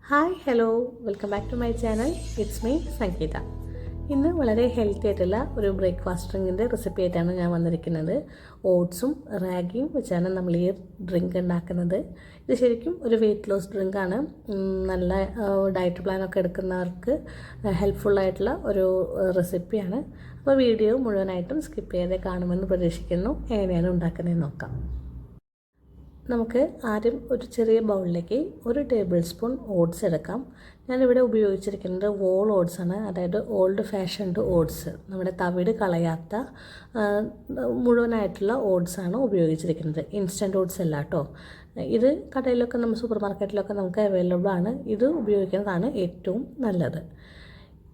Hi hello welcome back to my channel. It's me Sangeetha. ഇന്ന് വളരെ healthy ആയിട്ടുള്ള ഒരു ബ്രേക്ക്ഫാസ്റ്റ് ഡ്രിങ്കിൻ്റെ റെസിപ്പി ആയിട്ടാണ് ഞാൻ വന്നിരിക്കുന്നത്. ഓട്സും റാഗിയും വെച്ചാണ് നമ്മൾ ഈ ഡ്രിങ്ക് ഉണ്ടാക്കുന്നത്. ഇത് ശരിക്കും ഒരു വെയിറ്റ് ലോസ് ഡ്രിങ്കാണ്. നല്ല ഡയറ്റ് പ്ലാനൊക്കെ എടുക്കുന്നവർക്ക് ഹെൽപ്ഫുള്ളായിട്ടുള്ള ഒരു റെസിപ്പിയാണ്. അപ്പോൾ വീഡിയോ മുഴുവനായിട്ടും സ്കിപ്പ് ചെയ്യാതെ കാണുമെന്ന് പ്രതീക്ഷിക്കുന്നു. എങ്ങനെയാണ് ഉണ്ടാക്കുന്നതെന്ന് നോക്കാം. നമുക്ക് ആദ്യം ഒരു ചെറിയ ബൗളിലേക്ക് 1 ടേബിൾ സ്പൂൺ ഓട്സ് എടുക്കാം. ഞാനിവിടെ ഉപയോഗിച്ചിരിക്കുന്നത് വോൾ ഓട്സാണ്, അതായത് ഓൾഡ് ഫാഷൻഡ് ഓട്സ്. നമ്മുടെ തവിട് കളയാത്ത മുഴുവനായിട്ടുള്ള ഓട്സാണ് ഉപയോഗിച്ചിരിക്കുന്നത്. ഇൻസ്റ്റൻറ്റ് ഓട്സ് അല്ല കേട്ടോ. ഇത് കടയിലൊക്കെ സൂപ്പർ മാർക്കറ്റിലൊക്കെ നമുക്ക് അവൈലബിൾ ആണ്. ഇത് ഉപയോഗിക്കുന്നതാണ് ഏറ്റവും നല്ലത്.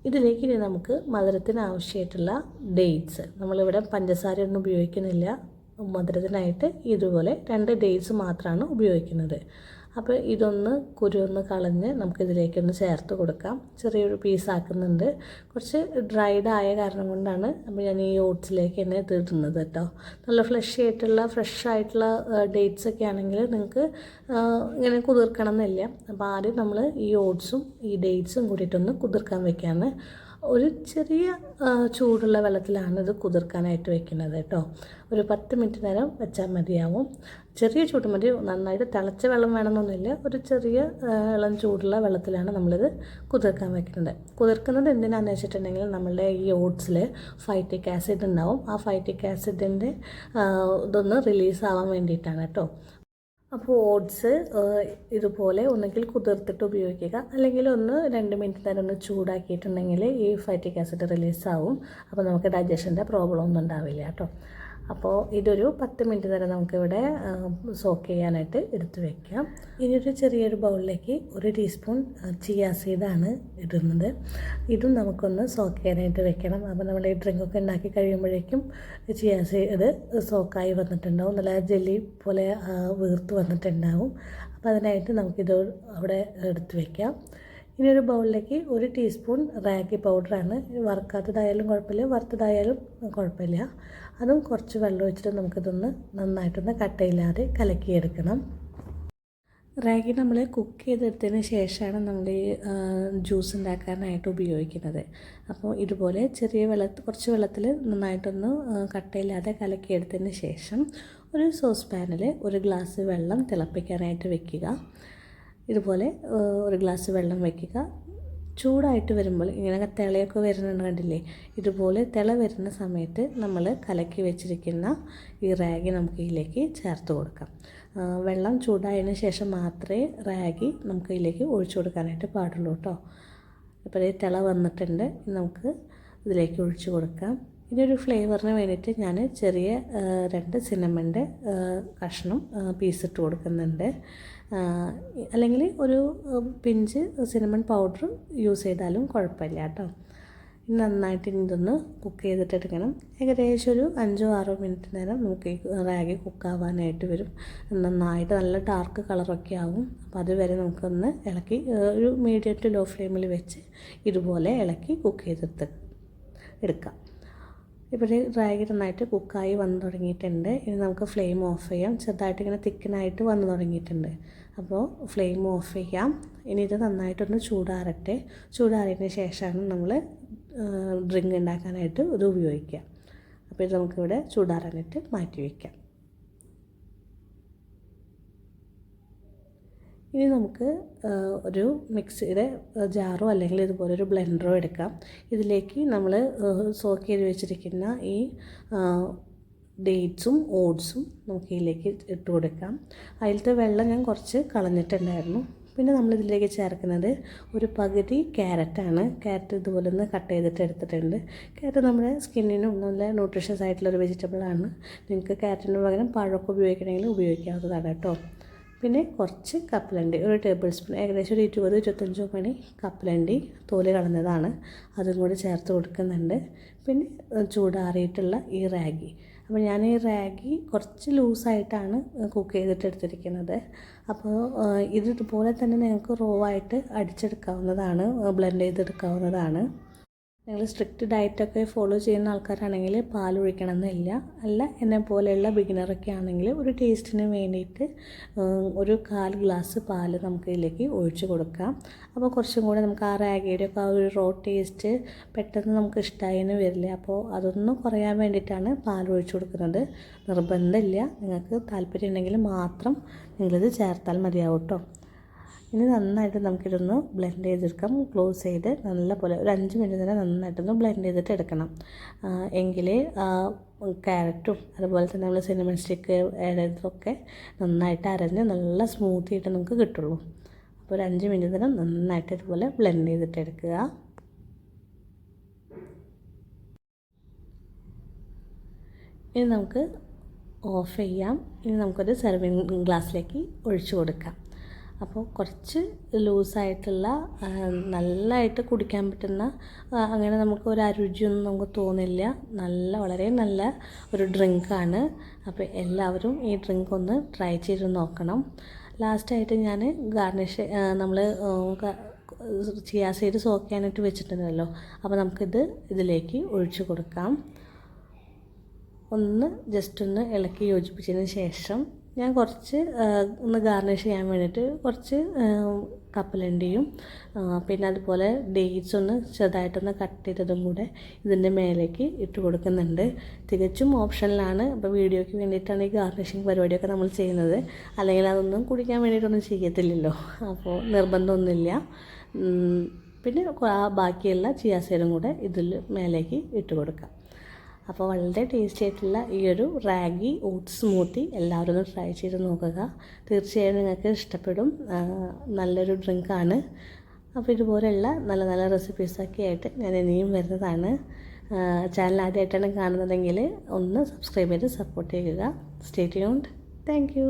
ഇതിലേക്ക് ഇനി നമുക്ക് മധുരത്തിന് ആവശ്യമായിട്ടുള്ള ഡേറ്റ്സ്, നമ്മളിവിടെ പഞ്ചസാരയൊന്നും ഉപയോഗിക്കുന്നില്ല. മധുരത്തിനായിട്ട് ഇതുപോലെ 2 ഡേറ്റ്സ് മാത്രമാണ് ഉപയോഗിക്കുന്നത്. അപ്പോൾ ഇതൊന്ന് കുരുവൊന്ന് കളഞ്ഞ് നമുക്കിതിലേക്കൊന്ന് ചേർത്ത് കൊടുക്കാം. ചെറിയൊരു പീസാക്കുന്നുണ്ട്. കുറച്ച് ഡ്രൈഡ് ആയ കാരണം കൊണ്ടാണ് അപ്പോൾ ഞാൻ ഈ ഓട്സിലേക്ക് തന്നെ ഇടുന്നത് കേട്ടോ. നല്ല ഫ്രഷ് ആയിട്ടുള്ള ഡേറ്റ്സ് ഒക്കെ ആണെങ്കിൽ നിങ്ങൾക്ക് ഇങ്ങനെ കുതിർക്കണം എന്നില്ല. അപ്പോൾ ആദ്യം നമ്മൾ ഈ ഓട്സും ഈ ഡേറ്റ്സും കൂടിയിട്ടൊന്ന് കുതിർക്കാൻ വെക്കുകയാണ്. ഒരു ചെറിയ ചൂടുള്ള വെള്ളത്തിലാണ് ഇത് കുതിർക്കാനായിട്ട് വെക്കുന്നത് കേട്ടോ. ഒരു 10 മിനിറ്റ് നേരം വെച്ചാൽ മതിയാവും. ചെറിയ ചൂട് മതി, നന്നായിട്ട് തിളച്ച വെള്ളം വേണമെന്നൊന്നുമില്ല. ഒരു ചെറിയ ഇളം ചൂടുള്ള വെള്ളത്തിലാണ് നമ്മളിത് കുതിർക്കാൻ വെക്കുന്നത്. കുതിർക്കുന്നത് എന്തിനാണെന്ന് വെച്ചിട്ടുണ്ടെങ്കിൽ നമ്മളുടെ ഈ ഓട്സിൽ ഫൈറ്റിക് ആസിഡ് ഉണ്ടാവും. ആ ഫൈറ്റിക് ആസിഡിൻ്റെ ഇതൊന്ന് റിലീസ് ആവാൻ വേണ്ടിയിട്ടാണ് കേട്ടോ. അപ്പോൾ ഓട്സ് ഇതുപോലെ ഒന്നുകിൽ കുതിർത്തിട്ട് ഉപയോഗിക്കുക, അല്ലെങ്കിൽ 2 മിനിറ്റ് നേരം ഒന്ന് ചൂടാക്കിയിട്ടുണ്ടെങ്കിൽ ഈ ഫൈറ്റിക് ആസിഡ് റിലീസാവും. അപ്പോൾ നമുക്ക് ഡൈജഷൻ്റെ പ്രോബ്ലം ഒന്നും ഉണ്ടാവില്ല കേട്ടോ. അപ്പോൾ ഇതൊരു 10 മിനിറ്റ് നേരം നമുക്കിവിടെ സോക്ക് ചെയ്യാനായിട്ട് എടുത്ത് വയ്ക്കാം. ഇനി ഒരു ചെറിയൊരു ബൗളിലേക്ക് 1 ടീസ്പൂൺ ചിയ സീഡാണ് ഇടുന്നത്. ഇതും നമുക്കൊന്ന് സോക്ക് ചെയ്യാനായിട്ട് വെക്കണം. അപ്പോൾ നമ്മൾ ഈ ഡ്രിങ്കൊക്കെ ഉണ്ടാക്കി കഴിയുമ്പോഴേക്കും ചിയ സീഡ് സോക്കായി വന്നിട്ടുണ്ടാവും, നല്ല ജെല്ലി പോലെ വീർത്ത് വന്നിട്ടുണ്ടാവും. അപ്പോൾ അതിനായിട്ട് നമുക്കിത് അവിടെ എടുത്ത് വയ്ക്കാം. ഇനി ഒരു ബൗളിലേക്ക് 1 ടീസ്പൂൺ റാഗി പൗഡറാണ്. വറുക്കാത്തതായാലും കുഴപ്പമില്ല, വറുത്തതായാലും കുഴപ്പമില്ല. അതും കുറച്ച് വെള്ളം ഒഴിച്ചിട്ട് നമുക്കിതൊന്ന് നന്നായിട്ടൊന്ന് കട്ടയില്ലാതെ കലക്കിയെടുക്കണം. റാഗി നമ്മൾ കുക്ക് ചെയ്തെടുത്തതിന് ശേഷമാണ് നമ്മൾ ഈ ജ്യൂസ് ഉണ്ടാക്കാനായിട്ട് ഉപയോഗിക്കുന്നത്. അപ്പോൾ ഇതുപോലെ കുറച്ച് വെള്ളത്തിൽ നന്നായിട്ടൊന്ന് കട്ടയില്ലാതെ കലക്കിയെടുത്തതിന് ശേഷം ഒരു സോസ് പാനിൽ 1 ഗ്ലാസ് വെള്ളം തിളപ്പിക്കാനായിട്ട് വെക്കുക. ഇതുപോലെ 1 ഗ്ലാസ് വെള്ളം വയ്ക്കുക. ചൂടായിട്ട് വരുമ്പോൾ ഇങ്ങനെ തിളയൊക്കെ വരുന്നുണ്ട്, കണ്ടില്ലേ? ഇതുപോലെ തിള വരുന്ന സമയത്ത് നമ്മൾ കലക്കി വെച്ചിരിക്കുന്ന ഈ റാഗി നമുക്ക് ഇതിലേക്ക് ചേർത്ത് കൊടുക്കാം. വെള്ളം ചൂടായതിന് ശേഷം മാത്രമേ റാഗി നമുക്ക് ഇതിലേക്ക് ഒഴിച്ചു കൊടുക്കാനായിട്ട് പാടുള്ളൂ കേട്ടോ. ഇപ്പോൾ തിള വന്നിട്ടുണ്ട്, നമുക്ക് ഇതിലേക്ക് ഒഴിച്ചു കൊടുക്കാം. ഇതൊരു ഫ്ലേവറിന് വേണ്ടിയിട്ട് ഞാൻ ചെറിയ 2 സിനമൻ്റെ കഷ്ണം പീസിട്ട് കൊടുക്കുന്നുണ്ട്. അല്ലെങ്കിൽ ഒരു പിഞ്ച് സിനമൺ പൗഡർ യൂസ് ചെയ്താലും കുഴപ്പമില്ല കേട്ടോ. നന്നായിട്ട് ഇതൊന്ന് കുക്ക് ചെയ്തിട്ടെടുക്കണം. ഏകദേശം ഒരു 5-6 മിനിറ്റ് നേരം നമുക്ക് ഈ റാഗി കുക്കാവാനായിട്ട് വരും. നന്നായിട്ട് നല്ല ഡാർക്ക് കളറൊക്കെ ആവും. അപ്പോൾ അതുവരെ നമുക്കൊന്ന് ഇളക്കി ഒരു മീഡിയം ടു ലോ ഫ്ലെയിമിൽ വെച്ച് ഇതുപോലെ ഇളക്കി കുക്ക് എടുക്കാം. ഇവിടെ റാഗി നന്നായിട്ട് കുക്കായി വന്നു തുടങ്ങിയിട്ടുണ്ട്. ഇനി നമുക്ക് ഫ്ലെയിം ഓഫ് ചെയ്യാം. ചെറുതായിട്ട് ഇങ്ങനെ തിക്കനായിട്ട് വന്നു തുടങ്ങിയിട്ടുണ്ട്. അപ്പോൾ ഫ്ലെയിം ഓഫ് ചെയ്യാം. ഇനി ഇത് നന്നായിട്ടൊന്ന് ചൂടാറട്ടെ. ചൂടാറിയതിന് ശേഷമാണ് നമ്മൾ ഡ്രിങ്ക് ഉണ്ടാക്കാനായിട്ട് ഇത് ഉപയോഗിക്കുക. അപ്പോൾ ഇത് നമുക്കിവിടെ ചൂടാറാനായിട്ട് മാറ്റി വയ്ക്കാം. ഇനി നമുക്ക് ഒരു മിക്സിയുടെ ജാറോ അല്ലെങ്കിൽ ഇതുപോലെ ഒരു ബ്ലെൻഡറോ എടുക്കാം. ഇതിലേക്ക് നമ്മൾ സോക്ക് ചെയ്ത് വെച്ചിരിക്കുന്ന ഈ ഡേറ്റ്സും ഓട്സും നമുക്ക് ഇതിലേക്ക് ഇട്ട് കൊടുക്കാം. അതിലത്തെ വെള്ളം ഞാൻ കുറച്ച് കളഞ്ഞിട്ടുണ്ടായിരുന്നു. പിന്നെ നമ്മളിതിലേക്ക് ചേർക്കുന്നത് ഒരു പകുതി ക്യാരറ്റാണ്. ക്യാരറ്റ് ഇതുപോലെ ഒന്ന് കട്ട് ചെയ്തിട്ട് എടുത്തിട്ടുണ്ട്. ക്യാരറ്റ് നമ്മുടെ സ്കിന്നിനും നല്ല ന്യൂട്രീഷ്യസ് ആയിട്ടുള്ളൊരു വെജിറ്റബിളാണ്. നിങ്ങൾക്ക് ക്യാരറ്റിന് പകരം പഴമൊക്കെ ഉപയോഗിക്കണമെങ്കിൽ ഉപയോഗിക്കാവുന്നതാണ് കേട്ടോ. പിന്നെ കുറച്ച് കപ്പലണ്ടി, 1 ടേബിൾ സ്പൂൺ, ഏകദേശം ഒരു 20-25 മണി കപ്പലണ്ടി തോല് കളഞ്ഞതാണ്, അതും കൂടി ചേർത്ത് കൊടുക്കുന്നുണ്ട്. പിന്നെ ചൂടാറിയിട്ടുള്ള ഈ റാഗി. അപ്പോൾ ഞാൻ ഈ റാഗി കുറച്ച് ലൂസായിട്ടാണ് കുക്ക് ചെയ്തിട്ട് എടുത്തിരിക്കുന്നത്. അപ്പോൾ ഇതുപോലെ തന്നെ നിങ്ങൾക്ക് റോ ആയിട്ട് അടിച്ചെടുക്കാവുന്നതാണ്, ബ്ലെൻഡ് ചെയ്തെടുക്കാവുന്നതാണ്. നിങ്ങൾ സ്ട്രിക്റ്റ് ഡയറ്റൊക്കെ ഫോളോ ചെയ്യുന്ന ആൾക്കാരാണെങ്കിൽ പാൽ ഒഴിക്കണമെന്നില്ല. അല്ല എന്നെ പോലെയുള്ള ബിഗിനറൊക്കെ ആണെങ്കിൽ ഒരു ടേസ്റ്റിന് വേണ്ടിയിട്ട് ഒരു 1/4 ഗ്ലാസ് പാൽ നമുക്ക് ഇതിലേക്ക് ഒഴിച്ച് കൊടുക്കാം. അപ്പോൾ കുറച്ചും കൂടെ നമുക്ക് ആ റാഗിയുടെ ഒക്കെ ആ ഒരു റോ ടേസ്റ്റ് പെട്ടെന്ന് നമുക്ക് ഇഷ്ടമായിന്ന് വരില്ല. അപ്പോൾ അതൊന്നും കുറയാൻ വേണ്ടിയിട്ടാണ് പാൽ ഒഴിച്ച് കൊടുക്കുന്നത്. നിർബന്ധമില്ല, നിങ്ങൾക്ക് താല്പര്യം ഉണ്ടെങ്കിൽ മാത്രം നിങ്ങളിത് ചേർത്താൽ മതിയാവും കേട്ടോ. ഇനി നന്നായിട്ട് നമുക്കിതൊന്ന് ബ്ലെൻഡ് ചെയ്തെടുക്കാം. ക്ലോസ് ചെയ്ത് നല്ലപോലെ ഒരു 5 മിനിറ്റ് തന്നെ നന്നായിട്ടൊന്ന് ബ്ലെൻഡ് ചെയ്തിട്ട് എടുക്കണം. എങ്കിലേ ക്യാരറ്റും അതുപോലെ തന്നെ നമ്മൾ സിനമൺ സ്റ്റിക്ക് ഇതൊക്കെ നന്നായിട്ട് അരഞ്ഞ് നല്ല സ്മൂത്തി ആയിട്ട് നമുക്ക് കിട്ടുള്ളൂ. അപ്പോൾ ഒരു 5 മിനിറ്റ് തന്നെ നന്നായിട്ട് ഇതുപോലെ ബ്ലെൻഡ് ചെയ്തിട്ട് എടുക്കുക. ഇനി നമുക്ക് ഓഫ് ചെയ്യാം. ഇനി നമുക്കൊരു സെർവിങ് ഗ്ലാസ്സിലേക്ക് ഒഴിച്ചു കൊടുക്കാം. അപ്പോൾ കുറച്ച് ലൂസായിട്ടുള്ള നല്ലതായിട്ട് കുടിക്കാൻ പറ്റുന്ന അങ്ങനെ നമുക്ക് ഒരു അരുചിയൊന്നും നമുക്ക് തോന്നില്ല. വളരെ നല്ല ഒരു ഡ്രിങ്കാണ്. അപ്പോൾ എല്ലാവരും ഈ ഡ്രിങ്ക് ഒന്ന് ട്രൈ ചെയ്ത് നോക്കണം. ലാസ്റ്റായിട്ട് ഞാൻ ഗാർണിഷ് നമ്മൾ ചിയാ സീഡ് സോക്ക് ചെയ്യാനായിട്ട് വെച്ചിട്ടുണ്ടല്ലോ, അപ്പോൾ നമുക്കിത് ഇതിലേക്ക് ഒഴിച്ചു കൊടുക്കാം. ജസ്റ്റ് ഒന്ന് ഇളക്കി യോജിപ്പിച്ചതിന് ശേഷം ഞാൻ കുറച്ച് ഒന്ന് ഗാർണിഷ് ചെയ്യാൻ വേണ്ടിയിട്ട് കുറച്ച് കപ്പലണ്ടിയും പിന്നെ അതുപോലെ ഡേറ്റ്സ് ഒന്ന് ചെറുതായിട്ടൊന്ന് കട്ട് ചെയ്തതും കൂടെ ഇതിൻ്റെ മേലേക്ക് ഇട്ട് കൊടുക്കുന്നുണ്ട്. തികച്ചും ഓപ്ഷനിലാണ്. അപ്പോൾ വീഡിയോയ്ക്ക് വേണ്ടിയിട്ടാണ് ഈ ഗാർണിഷിങ് പരിപാടിയൊക്കെ നമ്മൾ ചെയ്യുന്നത്. അല്ലെങ്കിൽ അതൊന്നും കുടിക്കാൻ വേണ്ടിയിട്ടൊന്നും ചെയ്യത്തില്ലല്ലോ, അപ്പോൾ നിർബന്ധമൊന്നുമില്ല. പിന്നെ ബാക്കിയുള്ള ചിയാ സീഡും കൂടെ ഇതിൽ മേലേക്ക് ഇട്ട് കൊടുക്കാം. അപ്പോൾ വളരെ ടേസ്റ്റി ആയിട്ടുള്ള ഈ ഒരു റാഗി ഓട്സ് സ്മൂത്തി എല്ലാവരും ഒന്ന് ട്രൈ ചെയ്ത് നോക്കുക. തീർച്ചയായും നിങ്ങൾക്ക് ഇഷ്ടപ്പെടും. നല്ലൊരു ഡ്രിങ്കാണ്. അപ്പോൾ ഇതുപോലെയുള്ള നല്ല നല്ല റെസിപ്പീസൊക്കെ ആയിട്ട് ഞാൻ ഇനിയും വരുന്നതാണ്. ചാനൽ ആദ്യമായിട്ടാണ് കാണുന്നതെങ്കിൽ ഒന്ന് സബ്സ്ക്രൈബ് ചെയ്ത് സപ്പോർട്ട് ചെയ്യുക. Stay tuned. Thank you.